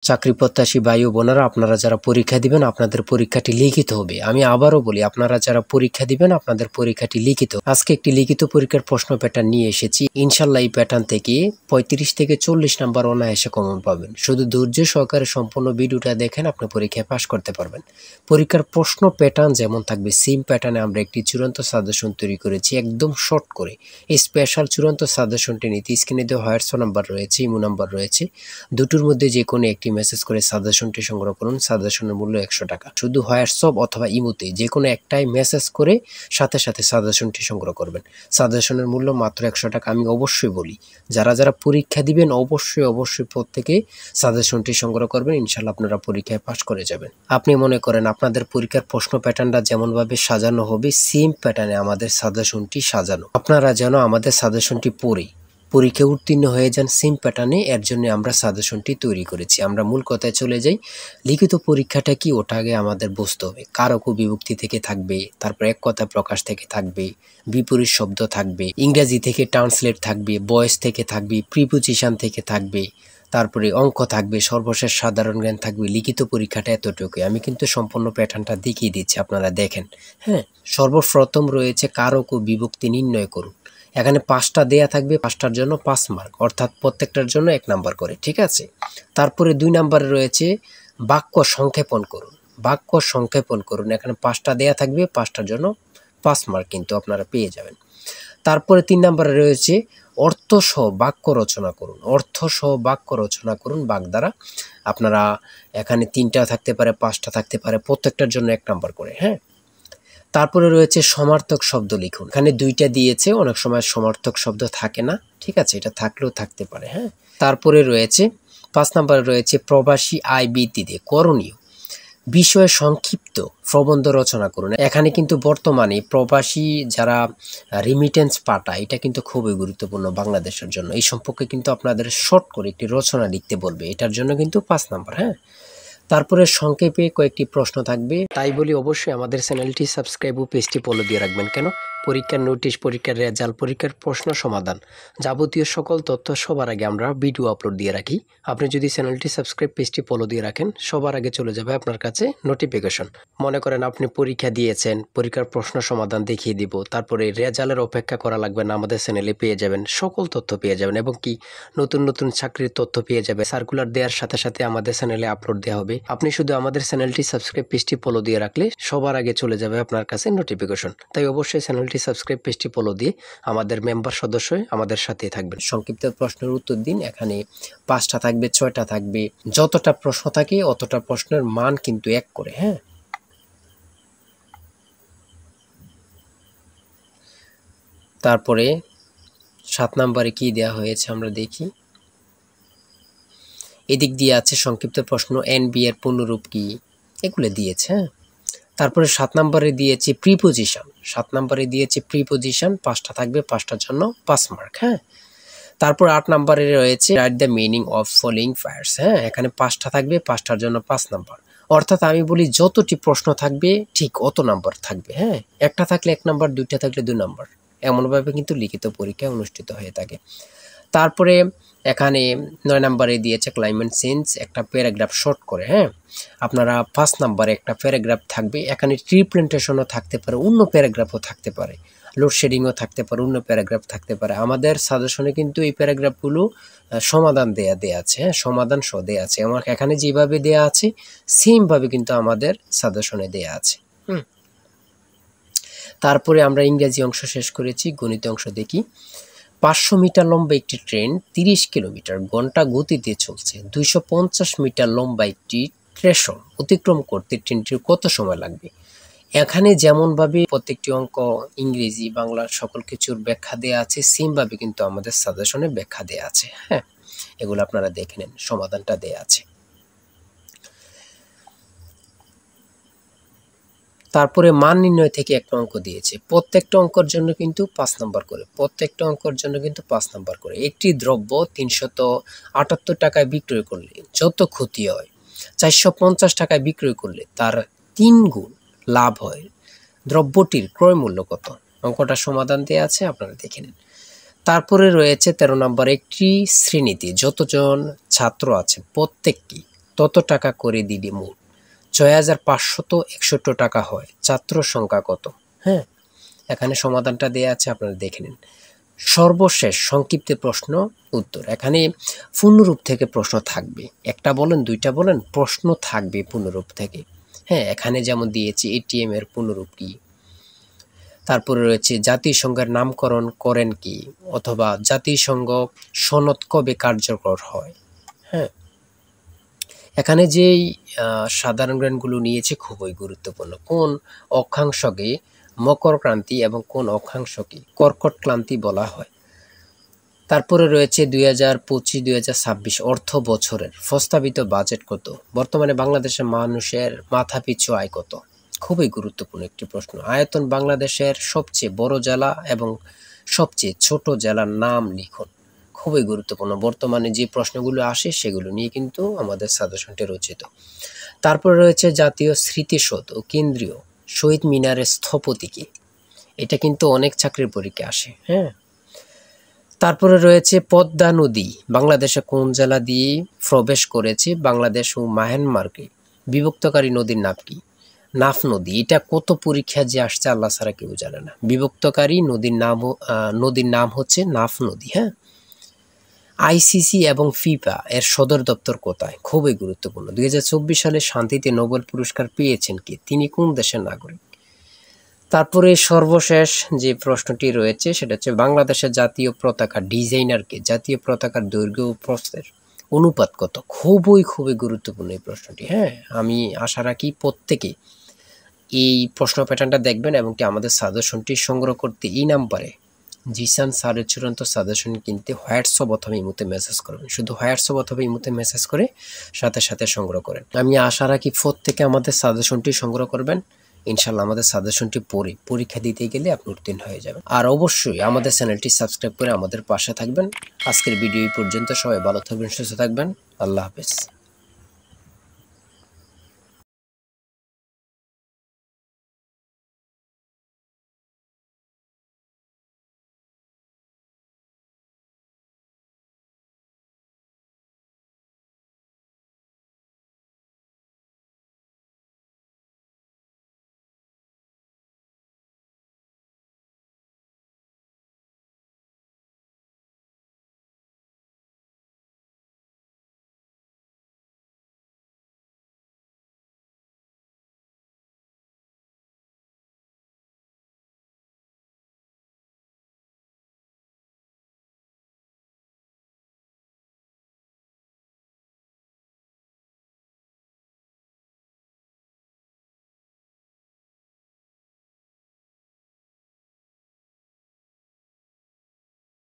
চাকরি প্রত্যাশী ভাই ও বোনেরা, আপনারা যারা পরীক্ষা দিবেন আপনাদের পরীক্ষাটি লিখিত হবে। আমি আবারও বলি, আপনারা যারা পরীক্ষা দিবেন আপনাদের পরীক্ষাটি লিখিত। আজকে একটি লিখিত পরীক্ষার প্রশ্ন প্যাটার্ন নিয়ে এসেছি। ইনশাল্লাহ এই প্যাটার্ন থেকে 35 থেকে 40 নাম্বার অনায়াসে কমন পাবেন। শুধু ধৈর্য সহকারে সম্পূর্ণ ভিডিওটা দেখেন, আপনি পরীক্ষায় পাশ করতে পারবেন। পরীক্ষার প্রশ্ন প্যাটার্ন যেমন থাকবে সেম প্যাটার্নে আমরা একটি চূড়ান্ত সাজেশন তৈরি করেছি, একদম শর্ট করে। এই স্পেশাল চূড়ান্ত সাজেশনটি নিতে স্ক্রিনে দেওয়া হোয়াটসঅ্যাপ নাম্বার রয়েছে, ইমো নাম্বার রয়েছে, দুটোর মধ্যে যে কোনো একটি মেসেজ করে সাজেশনটি সংগ্রহ করুন। সাজেশনের মূল্য 100 টাকা। শুধু হোয়াটসঅ্যাপ অথবা ইমোতে যে কোনো একটাই মেসেজ করে সাথে সাথে সাজেশনটি সংগ্রহ করবেন। সাজেশনের মূল্য মাত্র 100 টাকা। আমি অবশ্যই বলি, যারা যারা পরীক্ষা দিবেন অবশ্যই প্রত্যেকে সাজেশনটি সংগ্রহ করবেন। ইনশাল্লাহ আপনারা পরীক্ষায় পাশ করে যাবেন। আপনি মনে করেন আপনাদের পরীক্ষার প্রশ্ন প্যাটার্নটা যেমনভাবে সাজানো হবে সেম প্যাটার্নে আমাদের সাজেশনটি সাজানো। আপনারা যেন আমাদের সাজেশনটি পড়ে পরীক্ষা উত্তীর্ণ হয়ে যান সেম প্যাটার্নে, এর জন্য আমরা সাজেশনটি তৈরি করেছি। আমরা মূল কথায় চলে যাই। লিখিত পরীক্ষাটা কি, ওটা আগে আমাদের বুঝতে হবে। কারক ও বিভক্তি থেকে থাকবে, তারপর এক কথা প্রকাশ থেকে থাকবে, বিপরীত শব্দ থাকবে, ইংরেজি থেকে ট্রান্সলেট থাকবে, ভয়েস থেকে থাকবে, প্রিপোজিশন থেকে থাকবে, তারপরে অঙ্ক থাকবে, সর্বশেষ সাধারণ জ্ঞান থাকবে। লিখিত পরীক্ষাটা এতটুকুই। আমি কিন্তু সম্পূর্ণ প্যাটার্নটা দেখিয়ে দিচ্ছি, আপনারা দেখেন। হ্যাঁ, সর্বপ্রথম রয়েছে কারক ও বিভক্তি নির্ণয় করুন। এখানে 5টা দেয়া থাকবে, 5টার জন্য 5 মার্ক, অর্থাৎ প্রত্যেকটার জন্য 1 নাম্বার করে, ঠিক আছে। তারপরে 2 নাম্বারে রয়েছে বাক্য সংক্ষেপণ করুন। বাক্য সংক্ষেপণ করুন, এখানে 5টা দেয়া থাকবে, 5টার জন্য 5 মার্ক কিন্তু আপনারা পেয়ে যাবেন। তারপরে 3 নাম্বারে রয়েছে অর্থসহ বাক্য রচনা করুন। অর্থসহ বাক্য রচনা করুন বাক দ্বারা। আপনারা এখানে 3টা থাকতে পারে, 5টা থাকতে পারে, প্রত্যেকটার জন্য 1 নাম্বার করে। হ্যাঁ, তারপরে রয়েছে সমার্থক শব্দ লিখুন। এখানে 2টা দিয়েছে, অনেক সময় সমার্থক শব্দ থাকে না, ঠিক আছে, এটা থাকলেও থাকতে পারে। হ্যাঁ, তারপরে রয়েছে 5 নম্বরে রয়েছে প্রবাসী আয় বৃদ্ধিতে করণীয় বিষয়ে সংক্ষিপ্ত প্রবন্ধ রচনা করুন। এখানে কিন্তু বর্তমানে প্রবাসী যারা রিমিটেন্স পাঠায়, এটা কিন্তু খুবই গুরুত্বপূর্ণ বাংলাদেশের জন্য। এই সম্পর্কে কিন্তু আপনাদের শর্ট করে একটি রচনা লিখতে বলবে, এটার জন্য কিন্তু 5 নাম্বার। হ্যাঁ, তারপরে সংক্ষেপে কয়েকটি প্রশ্ন থাকবে। তাই বলি অবশ্যই আমাদের চ্যানেলটি সাবস্ক্রাইব ও পেজটি ফলো দিয়ে রাখবেন। কেন? পরীক্ষার নোটিশ, পরীক্ষার রেজাল্ট, পরীক্ষার প্রশ্ন সমাধান, যাবতীয় সকল তথ্য সবার আগে আমরা ভিডিও আপলোড দিয়ে রাখি। আপনি যদি চ্যানেলটি সাবস্ক্রাইব, পেজটি ফলো দিয়ে রাখেন, সবার আগে চলে যাবে আপনার কাছে নোটিফিকেশন। মনে করেন আপনি পরীক্ষা দিয়েছেন, পরীক্ষার প্রশ্ন সমাধান দেখিয়ে দিব, তারপরে রেজাল্টের অপেক্ষা করা লাগবে না, আমাদের চ্যানেলে পেয়ে যাবেন, সকল তথ্য পেয়ে যাবেন, এবং কি নতুন নতুন চাকরির তথ্য পেয়ে যাবে। সার্কুলার দেওয়ার সাথে সাথে আমাদের চ্যানেলে আপলোড দেওয়া হবে। আপনি শুধু আমাদের চ্যানেলটি সাবস্ক্রাইব, পেজটি ফলো দিয়ে রাখলে সবার আগে চলে যাবে আপনার কাছে নোটিফিকেশন। তাই অবশ্যই চ্যানেলটি সাবস্ক্রাইব, পেজটি ফলো দিয়ে আমাদের মেম্বার সদস্য হয়ে আমাদের সাথেই থাকবেন। সংক্ষিপ্ত প্রশ্নের উত্তর দিন। এখানে 5টা থাকবে, 6টা থাকবে, যতটা প্রশ্ন থাকে অতটা প্রশ্নের মান কিন্তু 1 করে। হ্যাঁ, তারপরে 7 নম্বরে কি দেওয়া হয়েছে আমরা দেখি। এদিক দিয়ে আছে সংক্ষিপ্ত প্রশ্ন, এনবি এর পূর্ণরূপ কি, এগুলো দিয়েছে। হ্যাঁ, তারপরে 7 নম্বরে দিয়েছে প্রিপোজিশন। 7 নম্বরে দিয়েছে প্রিপোজিশন, 5টা থাকবে, 5টার জন্য 5 মার্ক। হ্যাঁ, তারপর 8 নম্বরে রয়েছে write the meaning of following fires. হ্যাঁ, এখানে 5টা থাকবে, 5টার জন্য 5 নাম্বার। অর্থাৎ আমি বলি যতটি প্রশ্ন থাকবে ঠিক অত নাম্বার থাকবে। হ্যাঁ, একটা থাকলে 1 নাম্বার, 2টা থাকলে 2 নাম্বার, এমনভাবে কিন্তু লিখিত পরীক্ষা অনুষ্ঠিত হয়ে থাকে। তারপরে এখানে 9 নম্বরে দিয়েছে ক্লাইমেট চেঞ্জ, একটা প্যারাগ্রাফ শর্ট করে। হ্যাঁ, আপনারা 5 নম্বরে একটা প্যারাগ্রাফ থাকবে, এখানে ট্রি প্ল্যান্টেশনও থাকতে পারে, অন্য প্যারাগ্রাফও থাকতে পারে, লোডশেডিংও থাকতে পারে, অন্য প্যারাগ্রাফ থাকতে পারে। আমাদের সাজেশনে কিন্তু এই প্যারাগ্রাফগুলো সমাধান দেয়া আছে। হ্যাঁ, সমাধান সহ দেয়া আছে। আমার এখানে যেভাবে দেয়া আছে সেমভাবে কিন্তু আমাদের সাজেশনে দেয়া আছে। তারপরে আমরা ইংরেজি অংশ শেষ করেছি, গণিত অংশ দেখি। 500 মিটার লম্বা একটি ট্রেন 30 কিলোমিটার ঘন্টা গতিতে চলছে। 250 মিটার লম্বা একটি স্টেশন অতিক্রম করতে ট্রেনটির কত সময় লাগবে? এখানে যেমনভাবে প্রত্যেকটি অঙ্ক ইংরেজি, বাংলা সকল কিছুর ব্যাখ্যা দেওয়া আছে, সেমভাবে কিন্তু আমাদের সাজেশনে ব্যাখ্যা দেওয়া আছে। হ্যাঁ, এগুলো আপনারা দেখে নেন, সমাধানটা দেওয়া আছে। তারপরে মান নির্ণয় থেকে একটা অঙ্ক দিয়েছে, প্রত্যেকটা অঙ্কের জন্য কিন্তু 5 নাম্বার করে, প্রত্যেকটা অঙ্কের জন্য কিন্তু 5 নাম্বার করে। একটি দ্রব্য 378 টাকায় বিক্রয় করলে যত ক্ষতি হয়, 450 টাকায় বিক্রয় করলে তার 3 গুণ লাভ হয়, দ্রব্যটির ক্রয় মূল্য কত? অঙ্কটা সমাধান দেওয়া আছে, আপনারা দেখে নিন। তারপরে রয়েছে 13 নম্বর, একটি শ্রেণীতে যতজন ছাত্র আছে প্রত্যেকটি তত টাকা করে দিলে মোট ৬৫৬১ টাকা হয়। ছাত্র সংখ্যা কত? হ্যাঁ, এখানে সমাধানটা দেয়া আছে, আপনারা দেখে নিন। সর্বশেষ সংক্ষিপ্ত প্রশ্ন উত্তর। এখানে পূর্ণরূপ থেকে প্রশ্ন থাকবে, একটা বলেন দুইটা বলেন, প্রশ্ন থাকবে পূর্ণরূপ থেকে। হ্যাঁ, এখানে যেমন দিয়েছি এটিএম এর পূর্ণরূপ কি, তারপরে রয়েছে জাতিসংঘের নামকরণ করেন কি, অথবা জাতিসংঘ সনদ কবে কার্যকর হয়। হ্যাঁ, এখানে যেই সাধারণ জ্ঞানগুলো নিয়েছে খুবই গুরুত্বপূর্ণ। কোন অক্ষাংশকে মকর ক্রান্তি এবং কোন অক্ষাংশকে কর্কট ক্রান্তি বলা হয়। তারপরে রয়েছে 2025-2026 অর্থ বছরের প্রস্তাবিত বাজেট কত। বর্তমানে বাংলাদেশের মানুষের মাথাপিছু আয় কত। খুবই গুরুত্বপূর্ণ একটি প্রশ্ন। আয়তন বাংলাদেশের সবচেয়ে বড় জেলা এবং সবচেয়ে ছোট জেলার নাম লিখুন। খুবই গুরুত্বপূর্ণ। বর্তমানে যে প্রশ্নগুলো আসে সেগুলো নিয়ে কিন্তু আমাদের সাজেশনটি রচিত। তারপরে রয়েছে জাতীয় স্মৃতিসৌধ ও কেন্দ্রীয় শহীদ মিনারের স্থপতি কে। এটা কিন্তু অনেক চাকরির পরীক্ষা আসে। হ্যাঁ, তারপরে রয়েছে পদ্মা নদী বাংলাদেশে কোন জেলা দিয়ে প্রবেশ করেছে। বাংলাদেশ ও মায়ানমারকে বিভক্তকারী নদীর নাম কি? নাফ নদী। এটা কত পরীক্ষা যে আসছে আল্লাহ ছাড়া কেউ জানে না। বিভক্তকারী নদীর নাম হচ্ছে নাফ নদী। হ্যাঁ, আইসিসি এবং ফিফা এর সদর দপ্তর কোথায়? খুবই গুরুত্বপূর্ণ। 2024 সালে শান্তিতে নোবেল পুরস্কার পেয়েছেন কে? তিনি কোন দেশের নাগরিক? তারপরে সর্বশেষ যে প্রশ্নটি রয়েছে সেটা হচ্ছে বাংলাদেশের জাতীয় পতাকা ডিজাইনারকে। জাতীয় পতাকার দৈর্ঘ্য ও প্রস্থের অনুপাত কত? খুবই গুরুত্বপূর্ণ এই প্রশ্নটি। হ্যাঁ, আমি আশা রাখি প্রত্যেকে এই প্রশ্ন প্যাটার্নটা দেখবেন এবং কি আমাদের সাজেশনটি সংগ্রহ করতে এই নাম্বারে জিসান স্যারের চূড়ান্ত সাজেশন কিনতে হোয়াটসঅ্যাপ অথবা ইমোতে মেসেজ করবেন। শুধু হোয়াটসঅ্যাপ অথবা ইমোতে মেসেজ করে সাথে সংগ্রহ করেন। আমি আশা রাখি প্রত্যেকে আমাদের সাজেশনটি সংগ্রহ করবেন। ইনশাল্লাহ আমাদের সাজেশনটি পড়ে পরীক্ষা দিতে গেলে আপনি উত্তীর্ণ হয়ে যাবেন। আর অবশ্যই আমাদের চ্যানেলটি সাবস্ক্রাইব করে আমাদের পাশে থাকবেন। আজকের ভিডিও এই পর্যন্ত। সবাই ভালো থাকবেন, সুস্থ থাকবেন। আল্লাহ হাফেজ।